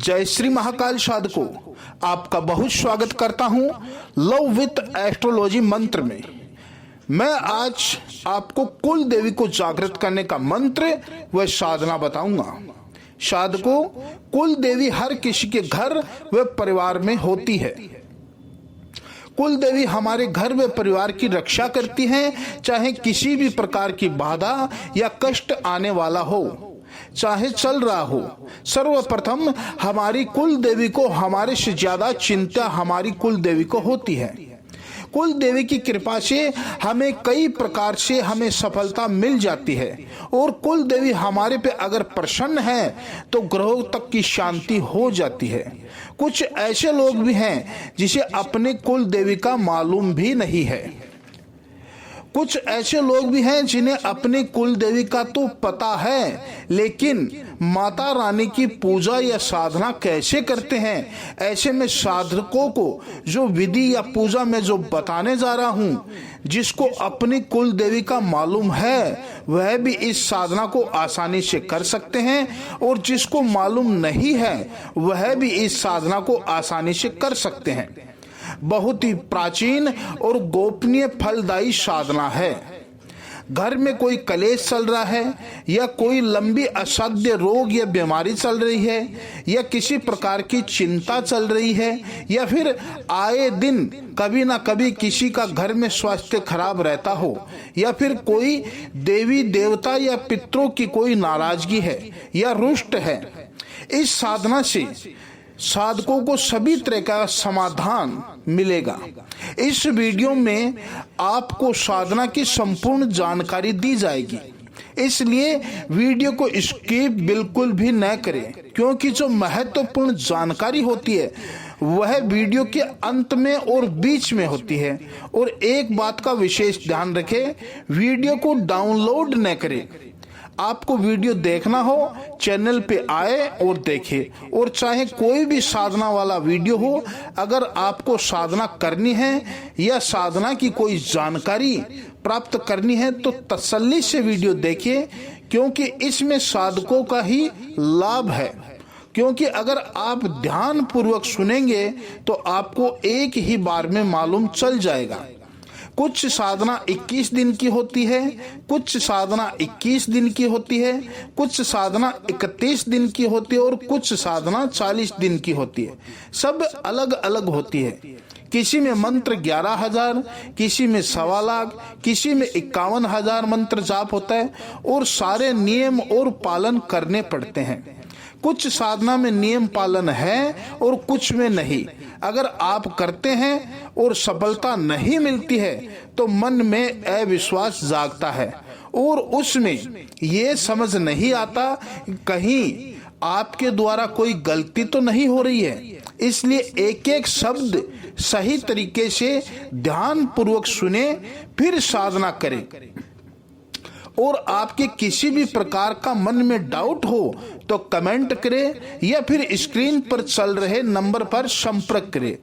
जय श्री महाकाल साधकों, आपका बहुत स्वागत करता हूं लव विथ एस्ट्रोलॉजी मंत्र में। मैं आज आपको कुल देवी को जागृत करने का मंत्र व साधना बताऊंगा। साधकों, कुल देवी हर किसी के घर व परिवार में होती है। कुल देवी हमारे घर व परिवार की रक्षा करती हैं, चाहे किसी भी प्रकार की बाधा या कष्ट आने वाला हो, चाहे चल रहा हो। सर्वप्रथम हमारी कुल देवी को हमारे से ज्यादा चिंता हमारी कुल देवी को होती है। कुल देवी की कृपा से हमें कई प्रकार से हमें सफलता मिल जाती है और कुल देवी हमारे पे अगर प्रसन्न है तो ग्रहों तक की शांति हो जाती है। कुछ ऐसे लोग भी हैं जिसे अपने कुल देवी का मालूम भी नहीं है। कुछ ऐसे लोग भी हैं जिन्हें अपनी कुल देवी का तो पता है, लेकिन माता रानी की पूजा या साधना कैसे करते हैं। ऐसे में साधकों को जो विधि या पूजा में जो बताने जा रहा हूं, जिसको अपनी कुल देवी का मालूम है वह भी इस साधना को आसानी से कर सकते हैं, और जिसको मालूम नहीं है वह भी इस साधना को आसानी से कर सकते हैं। बहुत ही प्राचीन और गोपनीय फलदायी साधना है। घर में कोई कलेश चल रहा है, या कोई लंबी असाध्य रोग या बीमारी चल रही है, या किसी प्रकार की चिंता चल रही है, या फिर आए दिन कभी ना कभी किसी का घर में स्वास्थ्य खराब रहता हो, या फिर कोई देवी देवता या पितरों की कोई नाराजगी है या रुष्ट है। इस साधना से साधकों को सभी तरह का समाधान मिलेगा। इस वीडियो में आपको साधना की संपूर्ण जानकारी दी जाएगी, इसलिए वीडियो को स्किप बिल्कुल भी न करें, क्योंकि जो महत्वपूर्ण जानकारी होती है वह वीडियो के अंत में और बीच में होती है। और एक बात का विशेष ध्यान रखें, वीडियो को डाउनलोड न करें। आपको वीडियो देखना हो, चैनल पे आए और देखें। और चाहे कोई भी साधना वाला वीडियो हो, अगर आपको साधना करनी है या साधना की कोई जानकारी प्राप्त करनी है तो तसल्ली से वीडियो देखिए, क्योंकि इसमें साधकों का ही लाभ है। क्योंकि अगर आप ध्यान पूर्वक सुनेंगे तो आपको एक ही बार में मालूम चल जाएगा। कुछ साधना 21 दिन की होती है, कुछ साधना 21 दिन की होती है, कुछ साधना 31 दिन की होती है और कुछ साधना 40 दिन की होती है। सब अलग अलग होती है। किसी में मंत्र 11,000, किसी में 1.25 लाख, किसी में 51,000 मंत्र जाप होता है, और सारे नियम और पालन करने पड़ते हैं। कुछ साधना में नियम पालन है और कुछ में नहीं। अगर आप करते हैं और सफलता नहीं मिलती है तो मन में अविश्वास जागता है, और उसमें ये समझ नहीं आता कहीं आपके द्वारा कोई गलती तो नहीं हो रही है। इसलिए एक एक शब्द सही तरीके से ध्यान पूर्वक सुने, फिर साधना करें। और आपके किसी भी प्रकार का मन में डाउट हो तो कमेंट करें, या फिर स्क्रीन पर चल रहे नंबर पर संपर्क करें।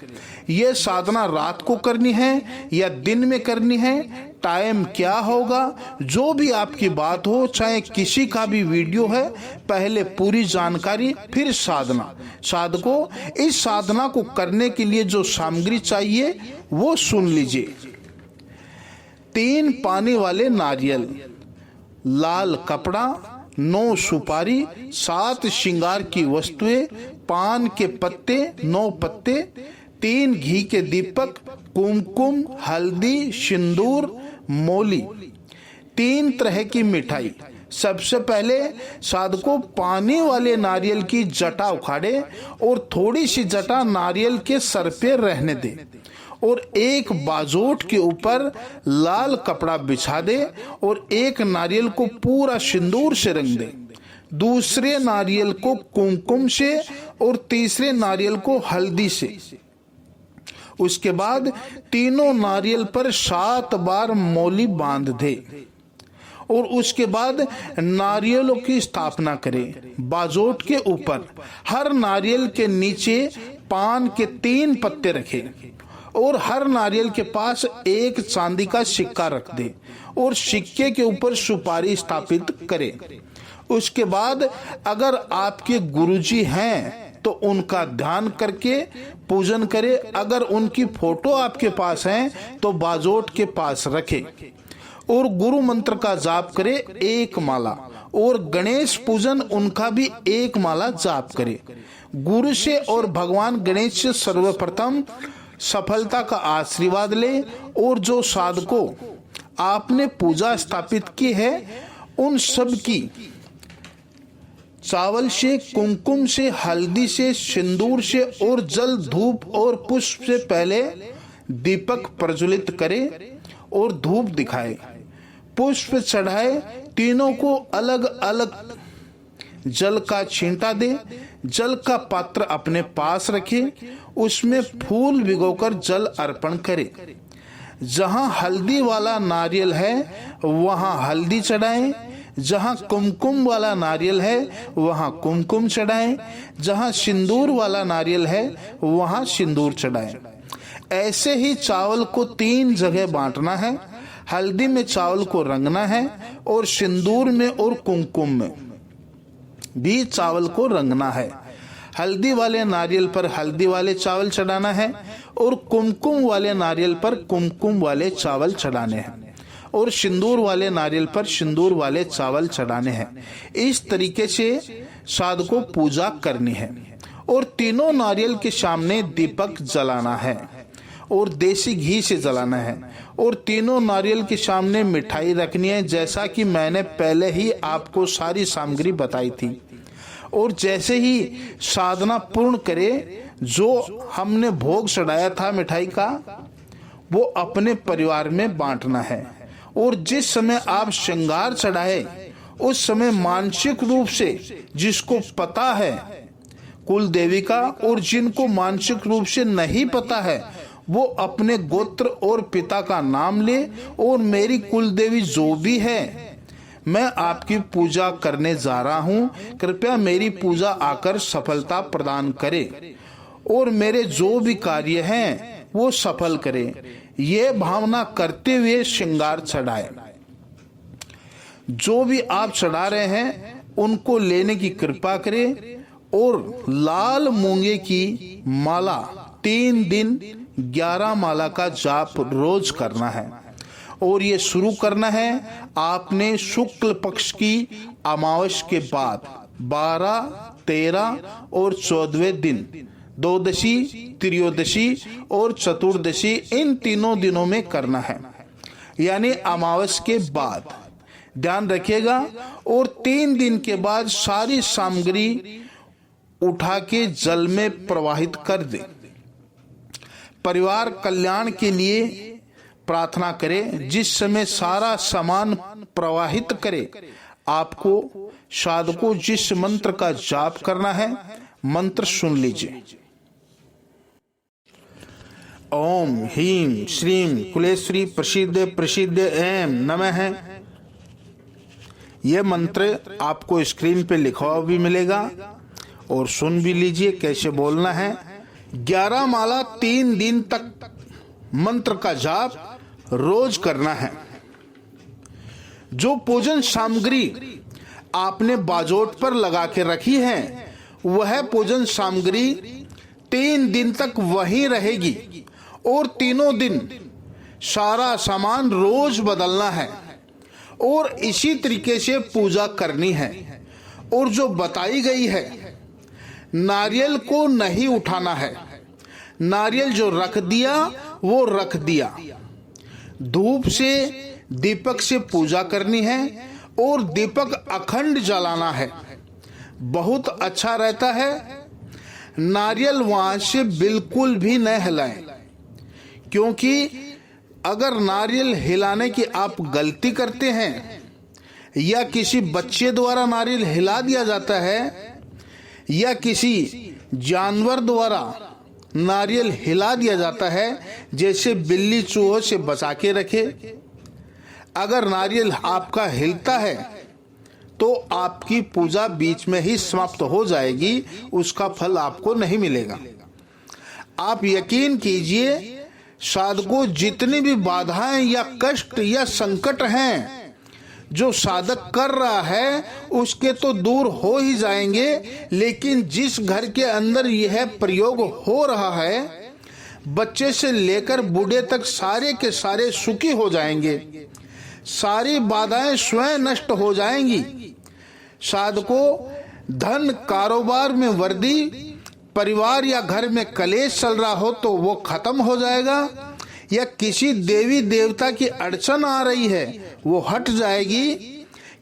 यह साधना रात को करनी है या दिन में करनी है, टाइम क्या होगा, जो भी आपकी बात हो, चाहे किसी का भी वीडियो है, पहले पूरी जानकारी फिर साधना। साधकों, इस साधना को करने के लिए जो सामग्री चाहिए वो सुन लीजिए। 3 पानी वाले नारियल, लाल कपड़ा, 9 सुपारी, 7 श्रृंगार की वस्तुएं, पान के पत्ते 9 पत्ते, 3 घी के दीपक, कुमकुम, हल्दी, सिंदूर, मौली, 3 तरह की मिठाई। सबसे पहले साधकों पानी वाले नारियल की जटा उखाड़े और थोड़ी सी जटा नारियल के सर पे रहने दे, और एक बाजोट के ऊपर लाल कपड़ा बिछा दे, और एक नारियल को पूरा सिंदूर से रंग दे, दूसरे नारियल को कुमकुम से और तीसरे नारियल को हल्दी से। उसके बाद तीनों नारियल पर 7 बार मौली बांध दे, और उसके बाद नारियलों की स्थापना करें। बाजोट के ऊपर हर नारियल के नीचे पान के 3 पत्ते रखें, और हर नारियल के पास एक चांदी का सिक्का रख दे, और सिक्के के ऊपर सुपारी स्थापित करें। उसके बाद अगर आपके गुरुजी हैं तो उनका ध्यान करके पूजन करें। अगर उनकी फोटो आपके पास है तो बाजोट के पास रखें और गुरु मंत्र का जाप करें 1 माला, और गणेश पूजन उनका भी 1 माला जाप करें। गुरु से और भगवान गणेश से सर्वप्रथम सफलता का आशीर्वाद ले, और जो साधकों आपने पूजा स्थापित की है उन सब की चावल से, कुमकुम से, हल्दी से, सिंदूर से और जल, धूप और पुष्प से पहले दीपक प्रज्वलित करे और धूप दिखाए, पुष्प चढ़ाए। तीनों को अलग अलग जल का छींटा दे। जल का पात्र अपने पास रखे, उसमें फूल भिगोकर जल अर्पण करे। जहां हल्दी वाला नारियल है वहां हल्दी चढ़ाएं, जहां कुमकुम वाला नारियल है वहां कुमकुम चढ़ाएं, जहां सिंदूर वाला नारियल है वहां सिंदूर चढ़ाएं। ऐसे ही चावल को 3 जगह बांटना है। हल्दी में चावल को रंगना है और सिंदूर में और कुमकुम में भी चावल को रंगना है। हल्दी वाले नारियल पर हल्दी वाले चावल चढ़ाना है और कुमकुम वाले नारियल पर कुमकुम वाले चावल चढ़ाने हैं, और सिंदूर वाले नारियल पर सिंदूर वाले चावल चढ़ाने हैं। इस तरीके से साधकों पूजा करनी है। और तीनों नारियल के सामने दीपक जलाना है और देसी घी से जलाना है, और तीनों नारियल के सामने मिठाई रखनी है, जैसा कि मैंने पहले ही आपको सारी सामग्री बताई थी। और जैसे ही साधना पूर्ण करे, जो हमने भोग चढ़ाया था मिठाई का, वो अपने परिवार में बांटना है। और जिस समय आप श्रृंगार चढ़ाए उस समय मानसिक रूप से जिसको पता है कुल देवी का, और जिनको मानसिक रूप से नहीं पता है वो अपने गोत्र और पिता का नाम ले, और मेरी कुल देवी जो भी है मैं आपकी पूजा करने जा रहा हूँ, कृपया मेरी पूजा आकर सफलता प्रदान करे और मेरे जो भी कार्य हैं वो सफल करे। ये भावना करते हुए श्रृंगार चढ़ाए। जो भी आप चढ़ा रहे हैं उनको लेने की कृपा करें, और लाल मूंगे की माला 3 दिन 11 माला का जाप रोज करना है। और ये शुरू करना है आपने शुक्ल पक्ष की अमावस्या के बाद 12, 13 और 14वें दिन, द्वादशी, त्रयोदशी और चतुर्दशी, इन तीनों दिनों में करना है, यानी अमावस्या के बाद। ध्यान रखिएगा। और 3 दिन के बाद सारी सामग्री उठा के जल में प्रवाहित कर दे। परिवार कल्याण के लिए प्रार्थना करें। जिस समय सारा सामान प्रवाहित करे, आपको साधकों जिस मंत्र का जाप करना है मंत्र सुन लीजिए। ओम ह्रीं श्रीं कुलेश्वरी प्रसिद्ध प्रसिद्ध ऐं नमः। यह मंत्र आपको स्क्रीन पे लिखा हुआ भी मिलेगा और सुन भी लीजिए कैसे बोलना है। 11 माला 3 दिन तक मंत्र का जाप रोज करना है। जो पूजन सामग्री आपने बाजोट पर लगा के रखी है वह पूजन सामग्री 3 दिन तक वहीं रहेगी, और तीनों दिन सारा सामान रोज बदलना है और इसी तरीके से पूजा करनी है। और जो बताई गई है, नारियल को नहीं उठाना है। नारियल जो रख दिया वो रख दिया। धूप से, दीपक से पूजा करनी है और दीपक अखंड जलाना है, बहुत अच्छा रहता है। नारियल वहां से बिल्कुल भी न हिलाएं, क्योंकि अगर नारियल हिलाने की आप गलती करते हैं या किसी बच्चे द्वारा नारियल हिला दिया जाता है या किसी जानवर द्वारा नारियल हिला दिया जाता है, जैसे बिल्ली चूहों से बचा के रखे, अगर नारियल आपका हिलता है तो आपकी पूजा बीच में ही समाप्त हो जाएगी, उसका फल आपको नहीं मिलेगा। आप यकीन कीजिए, साधकों जितनी भी बाधाएं या कष्ट या संकट हैं जो साधक कर रहा है उसके तो दूर हो ही जाएंगे, लेकिन जिस घर के अंदर यह प्रयोग हो रहा है, बच्चे से लेकर बूढ़े तक सारे के सारे सुखी हो जाएंगे, सारी बाधाएं स्वयं नष्ट हो जाएंगी। साधकों, धन, कारोबार में वृद्धि, परिवार या घर में कलेश चल रहा हो तो वो खत्म हो जाएगा, या किसी देवी देवता की अड़चन आ रही है वो हट जाएगी,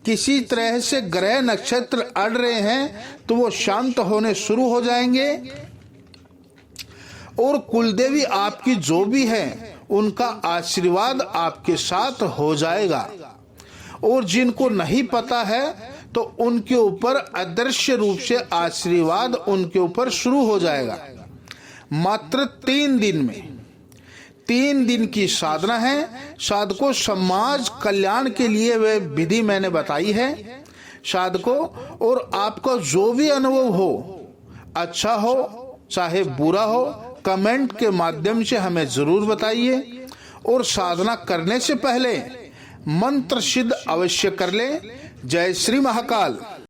किसी तरह से ग्रह नक्षत्र अड़ रहे हैं तो वो शांत होने शुरू हो जाएंगे, और कुलदेवी आपकी जो भी है उनका आशीर्वाद आपके साथ हो जाएगा। और जिनको नहीं पता है तो उनके ऊपर अदृश्य रूप से आशीर्वाद उनके ऊपर शुरू हो जाएगा। मात्र 3 दिन में, 3 दिन की साधना है। साधकों, समाज कल्याण के लिए वह विधि मैंने बताई है। साधकों, और आपका जो भी अनुभव हो, अच्छा हो चाहे बुरा हो, कमेंट के माध्यम से हमें जरूर बताइए। और साधना करने से पहले मंत्र सिद्ध अवश्य कर ले। जय श्री महाकाल।